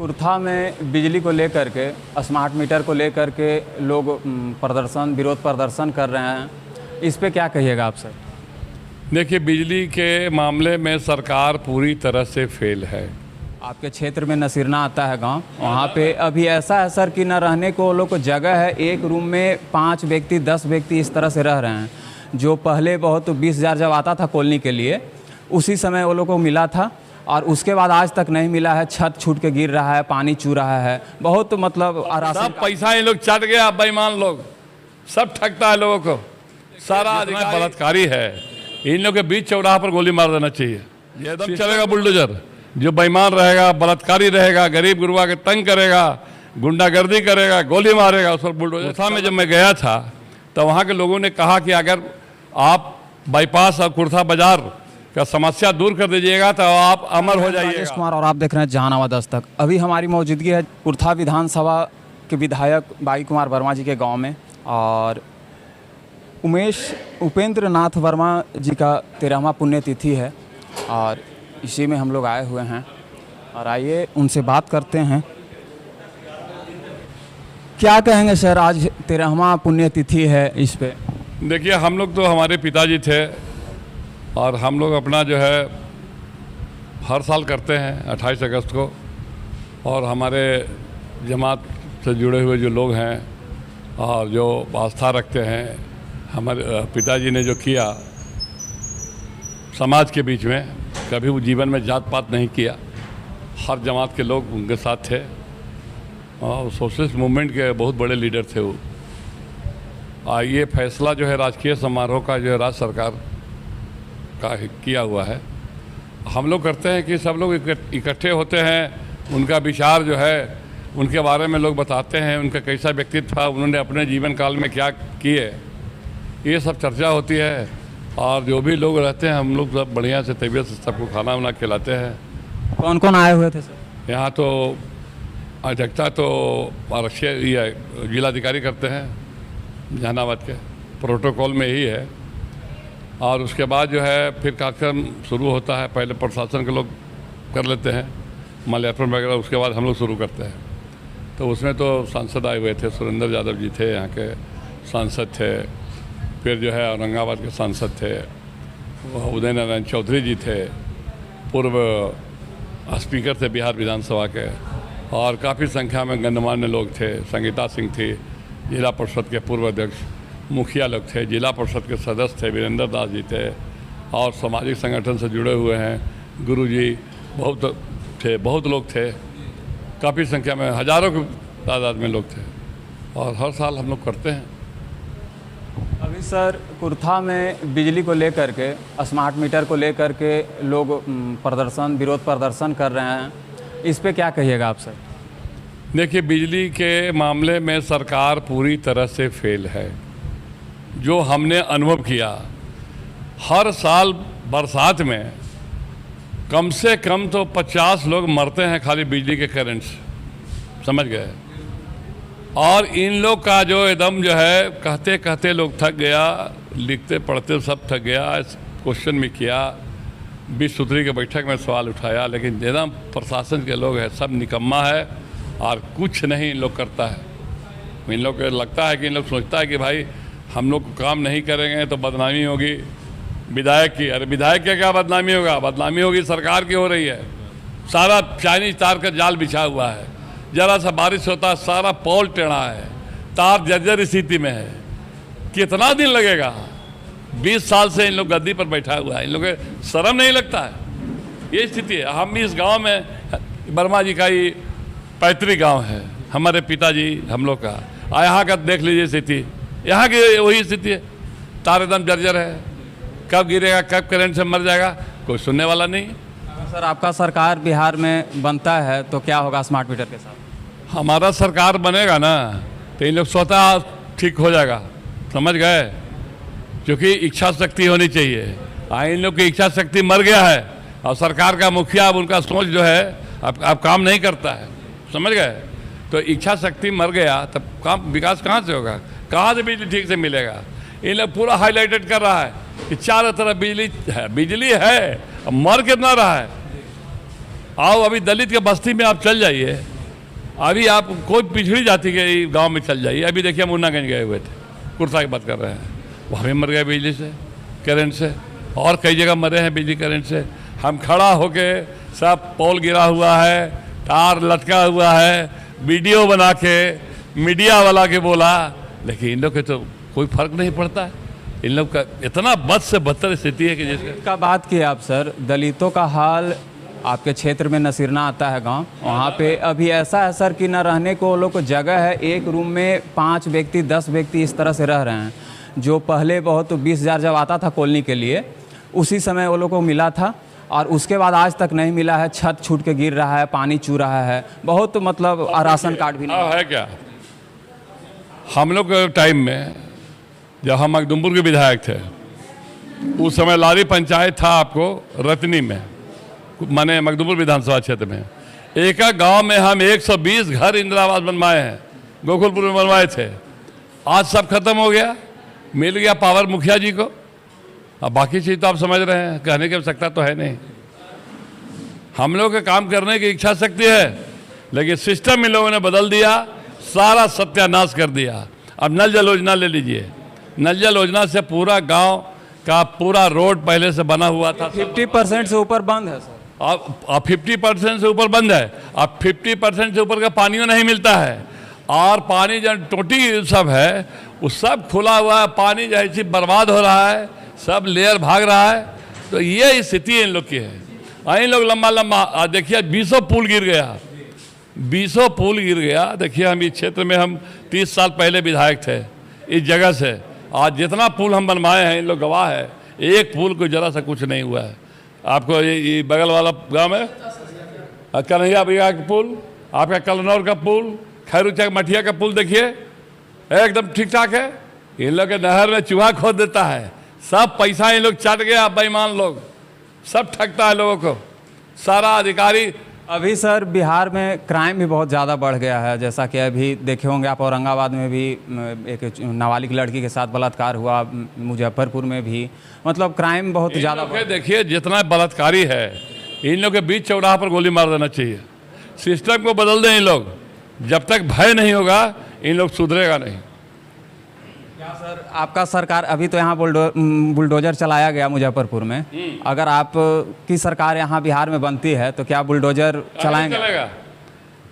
कुर्था में बिजली को लेकर के, स्मार्ट मीटर को लेकर के लोग विरोध प्रदर्शन कर रहे हैं, इस पे क्या कहिएगा आप सर? देखिए, बिजली के मामले में सरकार पूरी तरह से फेल है। आपके क्षेत्र में नसीरना आता है गांव, वहाँ पे अभी ऐसा है सर कि न रहने को लोग को जगह है। एक रूम में 5 व्यक्ति 10 व्यक्ति इस तरह से रह रहे हैं। जो पहले बहुत 20,000 जब आता था कॉलोनी के लिए, उसी समय वो लोग को मिला था और उसके बाद आज तक नहीं मिला है। छत छूट के गिर रहा है, पानी चू रहा है, बहुत मतलब सब पैसा ये लोग चट गया। बेईमान लोग सब ठगता है लोगों को, सारा अधिकार बलात्कारी है। इन लोग के बीच चौराहा पर गोली मार देना चाहिए। ये एकदम चलेगा बुलडोजर। जो बेईमान रहेगा, बलात्कारी रहेगा, गरीब गुरबा के तंग करेगा, गुंडागर्दी करेगा, गोली मारेगा, उस पर बुलडोजर। कुर्था में जब मैं गया था तो वहाँ के लोगों ने कहा कि अगर आप बाईपास और कुर्था बाजार का समस्या दूर कर दीजिएगा तो आप अमर हो जाइएगा। राजेश कुमार और आप देख रहे हैं जहानाबाद दस्तक। अभी हमारी मौजूदगी है कुर्था विधानसभा के विधायक बाई कुमार वर्मा जी के गाँव में, और उपेंद्र नाथ वर्मा जी का 13वां पुण्यतिथि है और इसी में हम लोग आए हुए हैं और आइए उनसे बात करते हैं। क्या कहेंगे सर, आज 13वां पुण्यतिथि है इस पे? देखिए, हम लोग तो हमारे पिताजी थे और हम लोग अपना जो है हर साल करते हैं 28 अगस्त को। और हमारे जमात से जुड़े हुए जो लोग हैं और जो आस्था रखते हैं, हमारे पिताजी ने जो किया समाज के बीच में, कभी वो जीवन में जात पात नहीं किया। हर जमात के लोग उनके साथ थे और सोशलिस्ट मूवमेंट के बहुत बड़े लीडर थे वो। ये फैसला जो है राजकीय समारोह का जो है राज्य सरकार का किया हुआ है। हम लोग करते हैं कि सब लोग इकट्ठे होते हैं, उनका विचार जो है उनके बारे में लोग बताते हैं, उनका कैसा व्यक्तित्व था, उन्होंने अपने जीवन काल में क्या किए, ये सब चर्चा होती है। और जो भी लोग रहते हैं हम लोग सब बढ़िया से तबीयत से सबको खाना वाना खिलाते हैं। कौन कौन आए हुए थे सर? यहाँ तो अध्यक्षता तो आरक्षी जिलाधिकारी करते हैं जहानाबाद के, प्रोटोकॉल में ही है। और उसके बाद जो है फिर कार्यक्रम शुरू होता है। पहले प्रशासन के लोग कर लेते हैं माल्यार्पण वगैरह, उसके बाद हम लोग शुरू करते हैं। तो उसमें तो सांसद आए हुए थे, सुरेंद्र यादव जी थे, यहाँ के सांसद थे। फिर जो है औरंगाबाद के सांसद थे, उदय नारायण चौधरी जी थे, पूर्व स्पीकर थे बिहार विधानसभा के, और काफ़ी संख्या में गणमान्य लोग थे। संगीता सिंह थी, जिला परिषद के पूर्व अध्यक्ष, मुखिया लोग थे, जिला परिषद के सदस्य थे, वीरेंद्र दास जी थे, और सामाजिक संगठन से जुड़े हुए हैं गुरुजी बहुत थे, बहुत लोग थे। काफ़ी संख्या में, हज़ारों की तादाद में लोग थे और हर साल हम लोग करते हैं। अभी सर कुर्था में बिजली को लेकर के, स्मार्ट मीटर को लेकर के लोग विरोध प्रदर्शन कर रहे हैं, इस पे क्या कहिएगा आप सर? देखिए, बिजली के मामले में सरकार पूरी तरह से फेल है। जो हमने अनुभव किया, हर साल बरसात में कम से कम तो 50 लोग मरते हैं खाली बिजली के करंट से, समझ गए। और इन लोग का जो एकदम जो है कहते कहते लोग थक गया, लिखते पढ़ते सब थक गया। क्वेश्चन भी किया, 20 सूत्री के बैठक में सवाल उठाया, लेकिन एकदम प्रशासन के लोग हैं सब निकम्मा है और कुछ नहीं इन लोग करता है। इन लोग को लगता है कि इन लोग सोचता है कि भाई हम लोग काम नहीं करेंगे तो बदनामी होगी विधायक की। अरे विधायक की क्या बदनामी होगा? बदनामी होगी सरकार की हो रही है। सारा चाइनीज तार का जाल बिछा हुआ है, जरा सा बारिश होता है सारा पोल टेढ़ा है, तार जर्जर स्थिति में है। कितना दिन लगेगा? 20 साल से इन लोग गद्दी पर बैठा हुआ है, इन लोग शर्म नहीं लगता है? ये स्थिति है। हम इस गांव में, वर्मा जी का ही पैतृक गांव है, हमारे पिताजी हम लोग का। यहाँ का देख लीजिए स्थिति, यहाँ की वही स्थिति है। तार एकदम जर्जर है, कब गिरेगा, कब करंट से मर जाएगा, कोई सुनने वाला नहीं। सर आपका सरकार बिहार में बनता है तो क्या होगा स्मार्ट मीटर के साथ? हमारा सरकार बनेगा ना तो इन लोग स्वतः ठीक हो जाएगा, समझ गए? क्योंकि इच्छा शक्ति होनी चाहिए। इन लोग की इच्छा शक्ति मर गया है और सरकार का मुखिया, अब उनका सोच जो है अब काम नहीं करता है, समझ गए? तो इच्छा शक्ति मर गया तब काम विकास कहाँ से होगा? कहाँ से बिजली ठीक से मिलेगा? इन लोग पूरा हाईलाइटेड कर रहा है कि चारों तरफ बिजली है, अब मर कितना रहा है। आओ अभी दलित के बस्ती में आप चल जाइए, अभी आप कोई पिछड़ी जाति के गांव में चल जाइए, अभी देखिए मुन्नागंज गए हुए थे, कुर्ता की बात कर रहे हैं, वहाँ भी मर गए बिजली से, करंट से, और कई जगह मरे हैं बिजली करंट से। हम खड़ा होके सब पोल गिरा हुआ है, तार लटका हुआ है, वीडियो बना के मीडिया वाला के बोला, लेकिन इन लोग के तो कोई फर्क नहीं पड़ता है। इन लोग का इतना बद से बदतर स्थिति है कि जैसे का बात किए आप सर, दलितों का हाल आपके क्षेत्र में नसीरना आता है गांव, वहाँ पे अभी ऐसा है सर कि न रहने को लोग को जगह है, एक रूम में 5 व्यक्ति 10 व्यक्ति इस तरह से रह रहे हैं। जो पहले बहुत 20,000 जब आता था कॉलोनी के लिए, उसी समय वो लोग को मिला था, और उसके बाद आज तक नहीं मिला है। छत छूट के गिर रहा है, पानी चू रहा है, बहुत मतलब राशन कार्ड भी नहीं है। क्या हम लोग के टाइम में जब हम मखदुमपुर के विधायक थे, उस समय लारी पंचायत था आपको रतनी में, माने मखदुमपुर विधानसभा क्षेत्र में, एक गांव में हम 120 घर इंदिरा आवास बनवाए हैं, गोकुलपुर में बनवाए थे। आज सब खत्म हो गया, मिल गया पावर मुखिया जी को। अब बाकी चीज़ तो आप समझ रहे हैं, कहने की आवश्यकता तो है नहीं। हम लोग के काम करने की इच्छा शक्ति है, लेकिन सिस्टम इन लोगों ने बदल दिया, सारा सत्यानाश कर दिया। अब नल जल योजना ले लीजिए, नल जल योजना से पूरा गांव का पूरा रोड पहले से बना हुआ था, 50% से ऊपर बंद है सर। अब 50% से ऊपर बंद है, अब 50% से ऊपर का पानी नहीं मिलता है, और पानी जो टोटी सब है वो सब खुला हुआ है, पानी जैसी बर्बाद हो रहा है, सब लेयर भाग रहा है। तो ये स्थिति इन लोग की है। इन लोग लंबा लंबा देखिए 20 पुल गिर गया, 20 पुल गिर गया। देखिए हम इस क्षेत्र में हम 30 साल पहले विधायक थे इस जगह से, आज जितना पुल हम बनवाए हैं इन लोग गवाह है, एक पुल को जरा सा कुछ नहीं हुआ है। आपको ये बगल वाला गांव में कन्हैया भैया का पुल, आपका कलनौर का पुल, खैरुचक मठिया का पुल देखिए एकदम ठीक ठाक है। इन लोग के नहर में चूहा खोद देता है, सब पैसा इन लोग चाट गया, बेईमान लोग सब ठगता है लोगों को, सारा अधिकारी। अभी सर बिहार में क्राइम भी बहुत ज़्यादा बढ़ गया है, जैसा कि अभी देखे होंगे आप, औरंगाबाद में भी एक नाबालिग लड़की के साथ बलात्कार हुआ, मुजफ्फरपुर में भी, मतलब क्राइम बहुत ज़्यादा। देखिए जितना बलात्कारी है, इन लोग के बीच चौराहा पर गोली मार देना चाहिए। सिस्टम को बदल दें इन लोग, जब तक भय नहीं होगा इन लोग सुधरेगा नहीं। क्या सर आपका सरकार, अभी तो यहाँ बुलडोजर चलाया गया मुजफ्फरपुर में, अगर आप की सरकार यहाँ बिहार में बनती है तो क्या बुलडोजर चलाएंगे? चलेगा,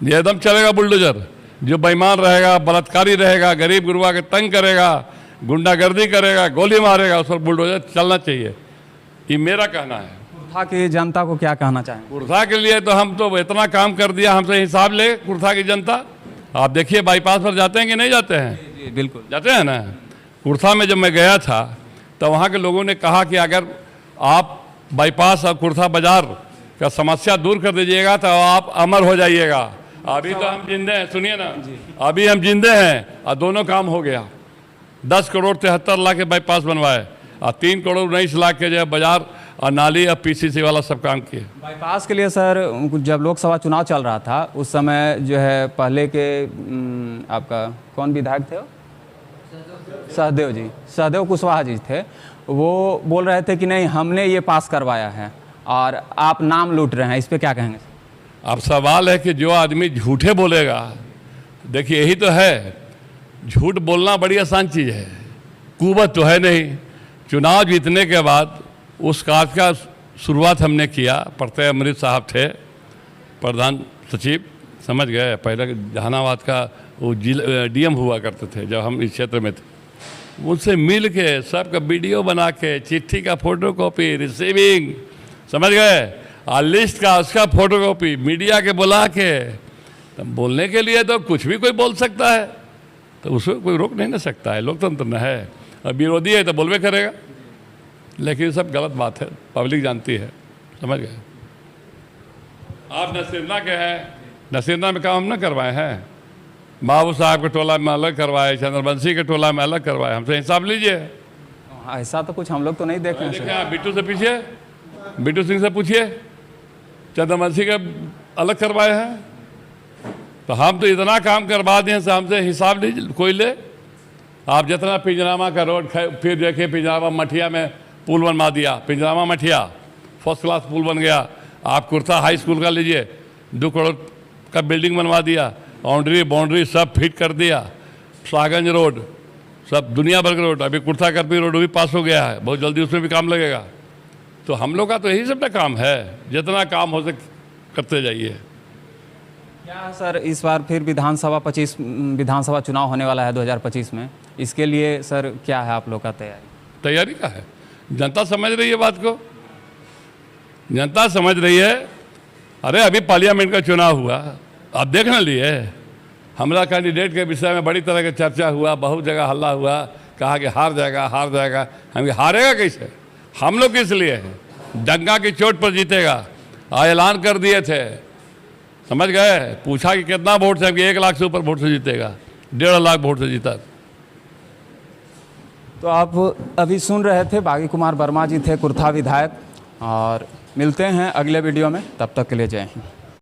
ये एकदम चलेगा बुलडोजर। जो बेईमान रहेगा, बलात्कारी रहेगा, गरीब गुरुआ के तंग करेगा, गुंडागर्दी करेगा, गोली मारेगा, उस पर बुलडोजर चलना चाहिए, ये मेरा कहना है। कुर्था की जनता को क्या कहना चाहेंगे? कुर्था के लिए तो हम तो इतना काम कर दिया, हमसे हिसाब ले कुर्था की जनता। आप देखिए बाईपास पर जाते हैं कि नहीं जाते हैं? जी बिल्कुल जाते हैं ना। कुर्था में जब मैं गया था तो वहाँ के लोगों ने कहा कि अगर आप बाईपास और कुर्था बाजार का समस्या दूर कर दीजिएगा तो आप अमर हो जाइएगा। अभी तो हम जिंदे हैं, सुनिए ना, अभी हम जिंदे हैं और दोनों काम हो गया। 10 करोड़ 73 लाख के बाईपास बनवाए और 3 करोड़ 19 लाख के जो है बाजार और नाली और पीसीसी वाला सब काम किए। बाईपास के लिए सर जब लोकसभा चुनाव चल रहा था उस समय जो है पहले के आपका कौन विधायक थे? सहदेव जी, सहदेव कुशवाहा जी थे, वो बोल रहे थे कि नहीं हमने ये पास करवाया है, और आप नाम लूट रहे हैं, इस पे क्या कहेंगे? अब सवाल है कि जो आदमी झूठे बोलेगा, देखिए यही तो है, झूठ बोलना बड़ी आसान चीज़ है, कुवत तो है नहीं। चुनाव जीतने के बाद उस कार्य का शुरुआत हमने किया, प्रत्यय अमृत साहब थे प्रधान सचिव, समझ गए, पहले जहानाबाद का वो डीएम हुआ करते थे जब हम इस क्षेत्र में थे, उनसे मिल के सबका वीडियो बना के, चिट्ठी का फोटोकॉपी, रिसीविंग, समझ गए, और लिस्ट का उसका फोटोकॉपी मीडिया के बुला के, तब बोलने के लिए तो कुछ भी कोई बोल सकता है, तो उसको कोई रोक नहीं ना सकता है, लोकतंत्र न है। अब विरोधी है तो बोलबे करेगा, लेकिन सब गलत बात है, पब्लिक जानती है, समझ गए। आप नसीरना के हैं, नसीरना में काम हम न करवाए हैं, बाबू साहब के टोला में अलग करवाए, चंद्रवंशी के टोला में अलग करवाए, हमसे हिसाब लीजिए। ऐसा तो कुछ हम लोग तो नहीं देख रहे हैं। बिट्टू से पूछिए, बिट्टू सिंह से पूछिए, चंद्रवंशी के अलग करवाए हैं, तो हम तो इतना काम करवा दिए, हमसे हिसाब लीजिए कोई ले। आप जितना पिंजरामा का रोड, फिर देखिए पिंजरामा मठिया में पुल बनवा दिया, पिंजरामा मठिया फर्स्ट क्लास पुल बन गया। आप कुर्था हाई स्कूल का लीजिए, 2 करोड़ का बिल्डिंग बनवा दिया। बाउंड्री सब फिट कर दिया, शाहगंज रोड सब दुनिया भर का रोड, अभी कुर्था करपी रोड भी पास हो गया है, बहुत जल्दी उसमें भी काम लगेगा। तो हम लोग का तो यही सब ना काम है, जितना काम हो सके करते जाइए। क्या सर इस बार फिर विधानसभा चुनाव होने वाला है 2025 में, इसके लिए सर क्या है आप लोग का तैयारी का है? जनता समझ रही है बात को, जनता समझ रही है। अरे अभी पार्लियामेंट का चुनाव हुआ, आप देख न लिए, हमारा कैंडिडेट के विषय में बड़ी तरह का चर्चा हुआ, बहुत जगह हल्ला हुआ, कहा कि हार जाएगा। हम हारेगा कैसे? हम लोग किस लिए हैं? दंगा की चोट पर जीतेगा, ऐलान कर दिए थे, समझ गए। पूछा कि कितना वोट से, 1 लाख से ऊपर वोट से जीतेगा, 1.5 लाख वोट से जीता। तो आप अभी सुन रहे थे बागी कुमार वर्मा जी थे कुर्था विधायक, और मिलते हैं अगले वीडियो में, तब तक के लिए जय हिंद।